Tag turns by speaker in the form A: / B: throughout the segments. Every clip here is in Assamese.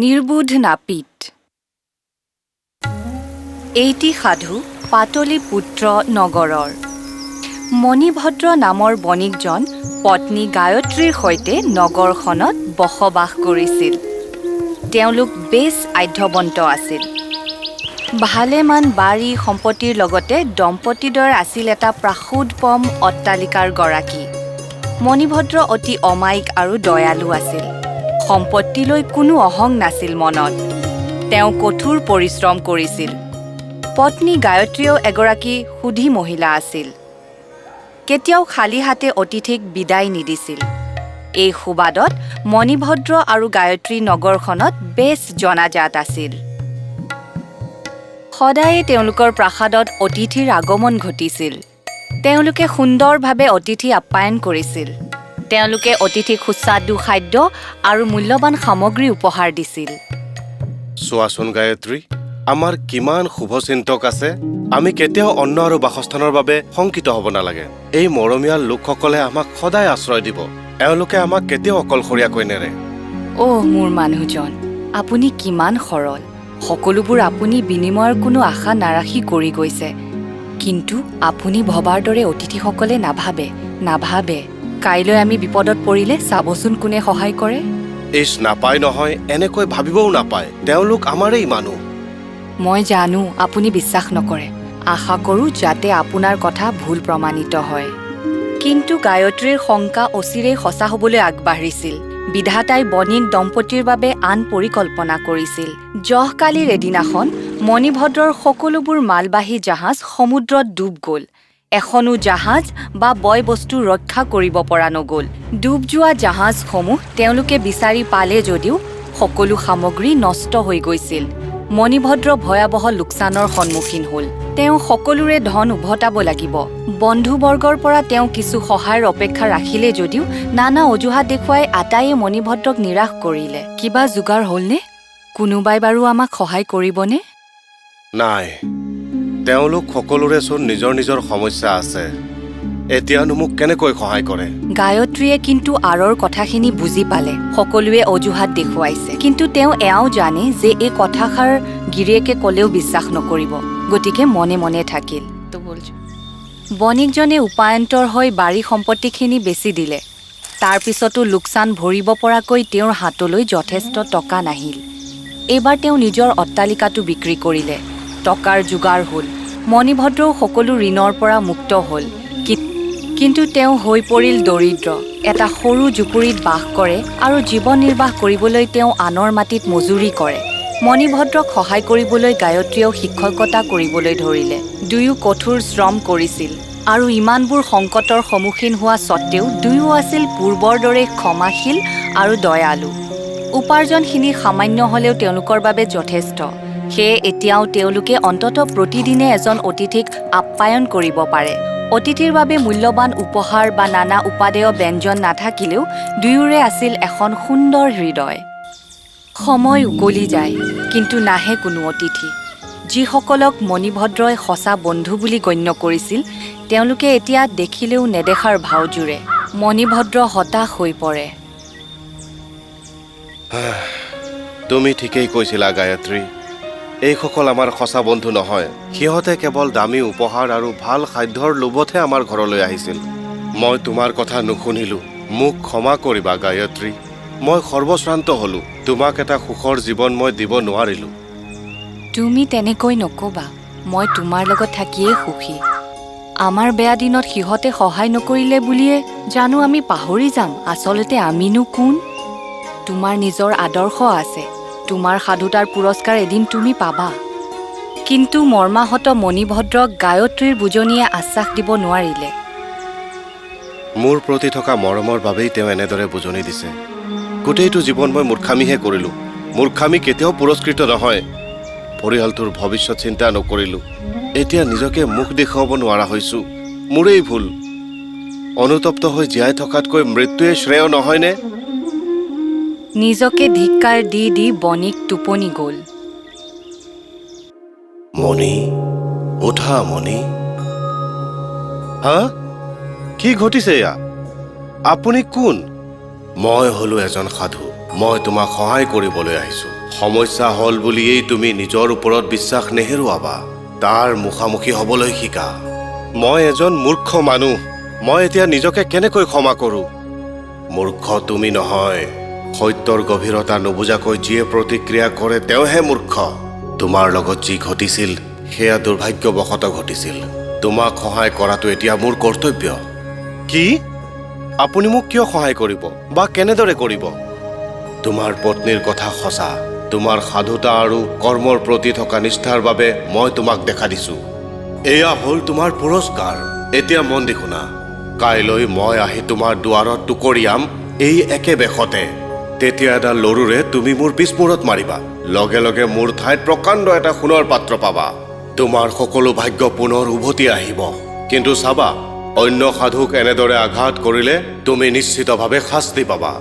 A: নিৰ্বোধ নাপিত। এইটি সাধু পাতলীপুত্ৰ নগৰৰ। মণিভদ্ৰ নামৰ বণিকজন পত্নী গায়ত্ৰীৰ সৈতে নগৰখনত বসবাস কৰিছিল। তেওঁলোক বেছ আধ্যবন্ত আছিল। ভালেমান বাৰী সম্পত্তিৰ লগতে দম্পতীদ্বয়ৰ আছিল এটা প্ৰাসুদপম অট্টালিকাৰ গৰাকী। মণিভদ্ৰ অতি অমায়িক আৰু দয়ালু আছিল। সম্পত্তিলৈ কোনো অহং নাছিল মনত। তেওঁ কঠোৰ পৰিশ্ৰম কৰিছিল। পত্নী গায়ত্ৰীও এগৰাকী সুধী মহিলা আছিল। কেতিয়াও খালী হাতে অতিথিক বিদায় নিদিছিল। এই সুবাদত মণিভদ্ৰ আৰু গায়ত্ৰী নগৰখনত বেছ জনাজাত আছিল। সদায়ে তেওঁলোকৰ প্ৰাসাদত অতিথিৰ আগমন ঘটিছিল। তেওঁলোকে সুন্দৰভাৱে অতিথি আপ্যায়ন কৰিছিল। তেওঁলোকে অতিথিক সুস্বাদু খাদ্য আৰু মূল্যৱান সামগ্ৰী উপহাৰ দিছিল।
B: চোৱাচোন গায়ত্ৰী, আমাৰ কিমান শুভচিন্তক আছে। আমি কেতিয়াও অন্ন আৰু বাসস্থানৰ বাবে শংকিত হ'ব নালাগে। এই মৰমীয়াল লোকসকলে আমাক সদায় আশ্ৰয় দিব। এওঁলোকে আমাক কেতিয়াও অকলশৰীয়াকৈ নেৰে।
A: মোৰ মানুহজন, আপুনি কিমান সৰল। সকলোবোৰ আপুনি বিনিময়ৰ কোনো আশা নাৰাখি কৰি গৈছে। কিন্তু আপুনি ভবাৰ দৰে অতিথিসকলে নাভাবে। কাইলৈ আমি বিপদত পৰিলে চাবচোন কোনে সহায় কৰে।
B: নাপায় নহয়, এনেকৈ ভাবিবও নাপায়। তেওঁলোক আমাৰেই মানুহ।
A: মই জানো আপুনি বিশ্বাস নকৰে। আশা কৰোঁ যাতে আপোনাৰ কথা ভুল প্ৰমাণিত হয়। কিন্তু গায়ত্ৰীৰ শংকা অচিৰেই সঁচা হ'বলৈ আগবাঢ়িছিল। বিধাতাই বণিক দম্পতীৰ বাবে আন পৰিকল্পনা কৰিছিল। জহকালিৰ এদিনাখন মণিভদ্ৰৰ সকলোবোৰ মালবাহী জাহাজ সমুদ্ৰত ডুব গ'ল। এখনো জাহাজ বা বয় বস্তু ৰক্ষা কৰিব পৰা নগ'ল। ডুব যোৱা জাহাজসমূহ তেওঁলোকে বিচাৰি পালে যদিও সকলো সামগ্ৰী নষ্ট হৈ গৈছিল। মণিভদ্ৰ ভয়াৱহ লোকচানৰ সন্মুখীন হ'ল। তেওঁ সকলোৰে ধন উভতাব লাগিব। বন্ধুবৰ্গৰ পৰা তেওঁ কিছু সহায়ৰ অপেক্ষা ৰাখিলে যদিও নানা অজুহাত দেখুৱাই আটাইয়ে মণিভদ্ৰক নিৰাশ কৰিলে। কিবা যোগাৰ হ'লনে? কোনোবাই বাৰু আমাক সহায় কৰিবনে?
B: নাই, তেওঁলোক সকলোৰেচোন নিজৰ নিজৰ সমস্যা আছে। এতিয়ানো মোক কেনেকৈ সহায় কৰে?
A: গায়ত্ৰীয়ে কিন্তু আঁৰৰ কথাখিনি বুজি পালে। সকলোৱে অজুহাত দেখুৱাইছে, কিন্তু তেওঁ এয়াও জানে যে এই কথাষাৰ গিৰিয়েকে ক'লেও বিশ্বাস নকৰিব। গতিকে মনে মনে থাকিল। বণিকজনে উপায়ন্তৰ হৈ বাৰী সম্পত্তিখিনি বেচি দিলে। তাৰ পিছতো লোকচান ভৰিব পৰাকৈ তেওঁৰ হাতলৈ যথেষ্ট টকা নাহিল। এইবাৰ তেওঁ নিজৰ অট্টালিকাটো বিক্ৰী কৰিলে। টকাৰ যোগাৰ হ'ল। মণিভদ্ৰও সকলো ঋণৰ পৰা মুক্ত হ'ল। কিন্তু তেওঁ হৈ পৰিল দৰিদ্ৰ। এটা সৰু জুপুৰিত বাস কৰে আৰু জীৱন নিৰ্বাহ কৰিবলৈ তেওঁ আনৰ মাটিত মজুৰি কৰে। মণিভদ্ৰক সহায় কৰিবলৈ গায়ত্ৰীয়েও শিক্ষকতা কৰিবলৈ ধৰিলে। দুয়ো কঠোৰ শ্ৰম কৰিছিল আৰু ইমানবোৰ সংকটৰ সন্মুখীন হোৱা স্বত্তেও দুয়ো আছিল পূৰ্বৰ দৰে ক্ষমাশীল আৰু দয়ালু। উপাৰ্জনখিনি সামান্য হ'লেও তেওঁলোকৰ বাবে যথেষ্ট। সেয়ে এতিয়াও তেওঁলোকে অন্ততঃ প্ৰতিদিনে এজন অতিথিক আপ্যায়ন কৰিব পাৰে। অতিথিৰ বাবে মূল্যৱান উপহাৰ বা নানা উপাদেয় ব্যঞ্জন নাথাকিলেও দুয়োৰে আছিল এখন সুন্দৰ হৃদয়। সময় উকলি যায়, কিন্তু নাহে কোনো অতিথি। যিসকলক মণিভদ্ৰই সঁচা বন্ধু বুলি গণ্য কৰিছিল, তেওঁলোকে এতিয়া দেখিলেও নেদেখাৰ ভাও জুৰে। মণিভদ্ৰ হতাশ হৈ পৰে।
B: তুমি ঠিকেই কৈছিলা গায়ত্ৰী। এইসকল আমাৰ সঁচা বন্ধু নহয়। সিহঁতে কেৱল দামী উপহাৰ আৰু ভাল খাদ্যৰ লোভতহে আমাৰ ঘৰলৈ আহিছিল। মই তোমাৰ কথা নুশুনিলো। মোক ক্ষমা কৰিবা গায়ত্ৰী। মই সৰ্বশ্ৰান্ত হলো। তোমাক এটা সুখৰ জীৱন মই দিব নোৱাৰিলো।
A: তুমি তেনেকৈ নকবা। মই তোমাৰ লগত থাকিয়েই সুখী। আমাৰ বেয়া দিনত সিহঁতে সহায় নকৰিলে বুলিয়ে জানো আমি পাহৰি যাম আচলতে আমিনো কোন? তোমাৰ নিজৰ আদৰ্শ আছে। তোমাৰ সাধুতাৰ পুৰস্কাৰ এদিন তুমি পাবা। কিন্তু মৰ্মাহত মণিভদ্ৰক গায়ত্ৰীৰ বুজনিয়ে আশ্বাস দিব নোৱাৰিলে।
B: মোৰ প্ৰতি থকা মৰমৰ বাবেই তেওঁ এনেদৰে বুজনি দিছে। গোটেইটো জীৱন মই মূৰ্খামিহে কৰিলো। মূৰ্খামি কেতিয়াও পুৰস্কৃত নহয়। পৰিয়ালটোৰ ভৱিষ্যত চিন্তা নকৰিলো। এতিয়া নিজকে মুখ দেখুৱাব নোৱাৰা হৈছো। মোৰেই ভুল। অনুতপ্ত হৈ জীয়াই থকাতকৈ মৃত্যুৱে শ্ৰেয় নহয়নে?
A: নিজকে ধিক্কাৰ দি দি বণিক টোপনি গ'ল।
B: মণি, উঠা মণি। হা? কি ঘটিছে এয়া? আপুনি কোন? মই হলো এজন সাধু। মই তোমাক সহায় কৰিবলৈ আহিছো। সমস্যা হ'ল বুলিয়েই তুমি নিজৰ ওপৰত বিশ্বাস নেহেৰুৱাবা, তাৰ মুখামুখি হ'বলৈ শিকা। মই এজন মূৰ্খ মানুহ, মই এতিয়া নিজকে কেনেকৈ ক্ষমা কৰোঁ? মূৰ্খ তুমি নহয়, সত্যৰ গভীৰতা নুবুজাকৈ যিয়ে প্ৰতিক্ৰিয়া কৰে তেওঁহে মূৰ্খ। তোমাৰ লগত যি ঘটিছিল সেয়া দুৰ্ভাগ্যবশতঃ ঘটিছিল। তোমাক সহায় কৰাটো এতিয়া মোৰ কৰ্তব্য। কি? আপুনি মোক কিয় সহায় কৰিব বা কেনেদৰে কৰিব? তোমাৰ পত্নীৰ কথা সঁচা। তোমাৰ সাধুতা আৰু কৰ্মৰ প্ৰতি থকা নিষ্ঠাৰ বাবে মই তোমাক দেখা দিছো। এয়া হ'ল তোমাৰ পুৰস্কাৰ। এতিয়া মন দি শুনা, কাইলৈ মই আহি তোমাৰ দুৱাৰত টুকৰিয়াম এই একে বেশতে। তেতিয়া এডাল লৰুৰে তুমি মোৰ পিছমূৰত মাৰিবা, লগে লগে মোৰ ঠাইত প্ৰকাণ্ড এটা সোণৰ পাত্ৰ পাবা। তোমাৰ সকলো ভাগ্য পুনৰ উভতি আহিব। কিন্তু চাবা, অন্য সাধুক এনেদৰে আঘাত কৰিলে তুমি নিশ্চিতভাৱে শাস্তি পাবা।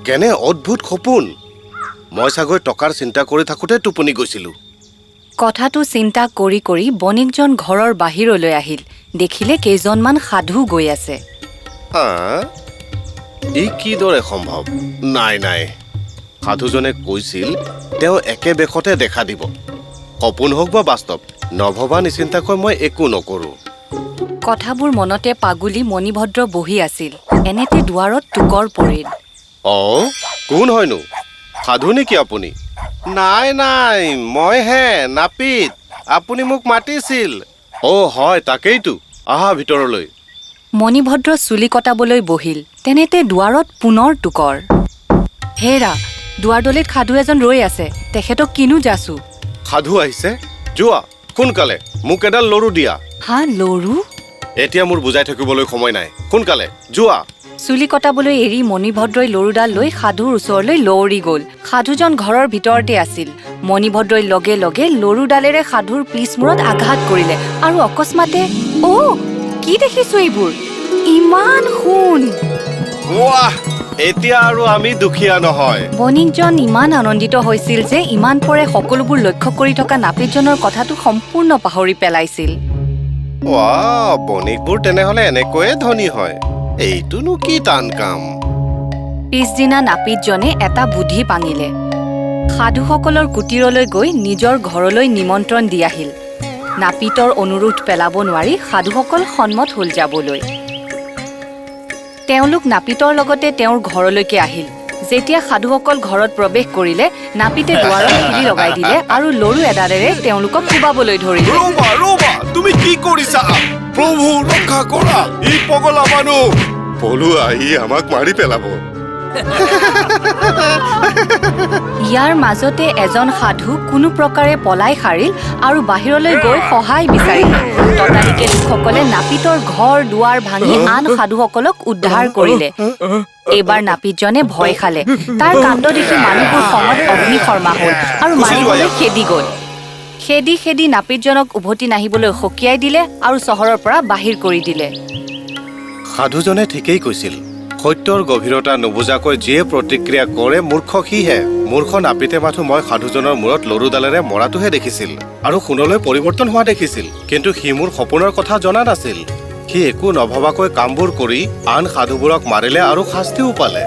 B: কেনে অদ্ভুত সপোন! মই চাগৈ টকাৰ চিন্তা কৰি থাকোঁতে টোপনি গৈছিলোঁ।
A: কথাটো চিন্তা কৰি কৰি বণিকজন ঘৰৰ বাহিৰলৈ আহিল। দেখিলে কেইজনমান সাধু গৈ আছে।
B: ই কিদৰে সম্ভৱ? নাই নাই, সাধুজনে কৈছিল তেওঁ একে বেশতে দেখা দিব। সপোন হওক বা বাস্তৱ, নভবা নিচিন্তাকৈ মই একো নকৰোঁ।
A: কথাবোৰ মনতে পাগুলি মণিভদ্ৰ বহি আছিল। এনেতে দুৱাৰত টোকৰ পৰিল।
B: কোন হয়নো? সাধু নেকি আপুনি? নাই নাই, মইহে নাপিত। আপুনি মোক মাতিছিল। হয়, তাকেইতো। আহা ভিতৰলৈ।
A: মণিভদ্ৰ চুলি কটাবলৈ বহিল। তেনেতে দুৱাৰত পুনৰ টোকৰ। হেৰা, দুৱাৰদলিত সাধু এজন ৰৈ আছে। তেখেতক কিনো যাচো?
B: সাধু আহিছে? যোৱা সোনকালে, মোক এডাল লৰু দিয়া।
A: লৰু?
B: এতিয়া মোৰ বুজাই থাকিবলৈ সময় নাই, সোনকালে যোৱা।
A: চুলি কটাবলৈ এৰি মণিভদ্ৰই লৰুডাল লৈ সাধুৰ ওচৰলৈ লৌৰি গ'ল। সাধুজন ঘৰৰ ভিতৰতে আছিল। মণিভদ্ৰই লগে লগে লৰুডালেৰে সাধুৰ পিছমূৰত আঘাত কৰিলে আৰু অকস্মাতে কি দেখিছো এইবোৰ? ইমান সোণ!
B: এতিয়া আৰু আমি দুখীয়া নহয়।
A: বণিকজন ইমান আনন্দিত হৈছিল যে ইমান পৰে সকলোবোৰ লক্ষ্য কৰি থকা নাপিতজনৰ কথাটো সম্পূৰ্ণ পাহৰি পেলাইছিল।
B: বণিকবোৰ তেনেহলে এনেকৈয়ে ধনী হয়। এইটোনো কি টান কাম।
A: পিছদিনা নাপিতজনে এটা বুদ্ধি পাঙিলে। সাধুসকলৰ কুটিৰলৈ গৈ নিজৰ ঘৰলৈ নিমন্ত্ৰণ দি আহিল। নাপিতৰ অনুৰোধ পেলাব নোৱাৰি সাধুসকল সন্মত হ'ল যাবলৈ। তেওঁলোক নাপিতৰ লগতে তেওঁৰ ঘৰলৈকে আহিল। যেতিয়া সাধুসকল ঘৰত প্ৰৱেশ কৰিলে, নাপিতে দুৱাৰত খিলি লগাই দিলে আৰু লৰু এডালেৰে তেওঁলোকক কোবাবলৈ ধৰিলে।
B: তুমি কি কৰিছা? প্ৰভু ৰক্ষা কৰা, ই পগলা মানুহ। পলুৱা, ই আমাক মাৰি পেলাব।
A: ইয়াৰ মাজতে এজন সাধু কোনো প্ৰকাৰে পলাই সাৰিল আৰু বাহিৰলৈ গৈ সহায় বিচাৰিলে। ততালিকে লোকসকলে নাপিতৰ ঘৰ দুৱাৰ ভাঙি আন সাধুসকলক উদ্ধাৰ কৰিলে। এইবাৰ নাপিতজনে ভয় খালে। তাৰ কাণ্ড দেখি মানুহবোৰ খঙত অগ্নিশৰ্মা হ'ল আৰু মাৰিবলৈ খেদি গ'ল। খেদি নাপিতজনক উভতি নাহিবলৈ সকীয়াই দিলে আৰু চহৰৰ পৰা বাহিৰ কৰি দিলে।
B: সাধুজনে ঠিকেই কৈছিল। সত্যৰ গভীৰতা নুবুজাকৈ যিয়ে প্ৰতিক্ৰিয়া কৰে মূৰ্খ সিহে। মূৰ্খ নাপিতে মাথো মই সাধুজনৰ মূৰত লৰুডালেৰে মৰাটোহে দেখিছিল আৰু সোণলৈ পৰিৱৰ্তন হোৱা দেখিছিল। কিন্তু সি মোৰ সপোনৰ কথা জনা নাছিল। সি একো নভবাকৈ কামবোৰ কৰি আন সাধুবোৰক মাৰিলে আৰু শাস্তিও পালে।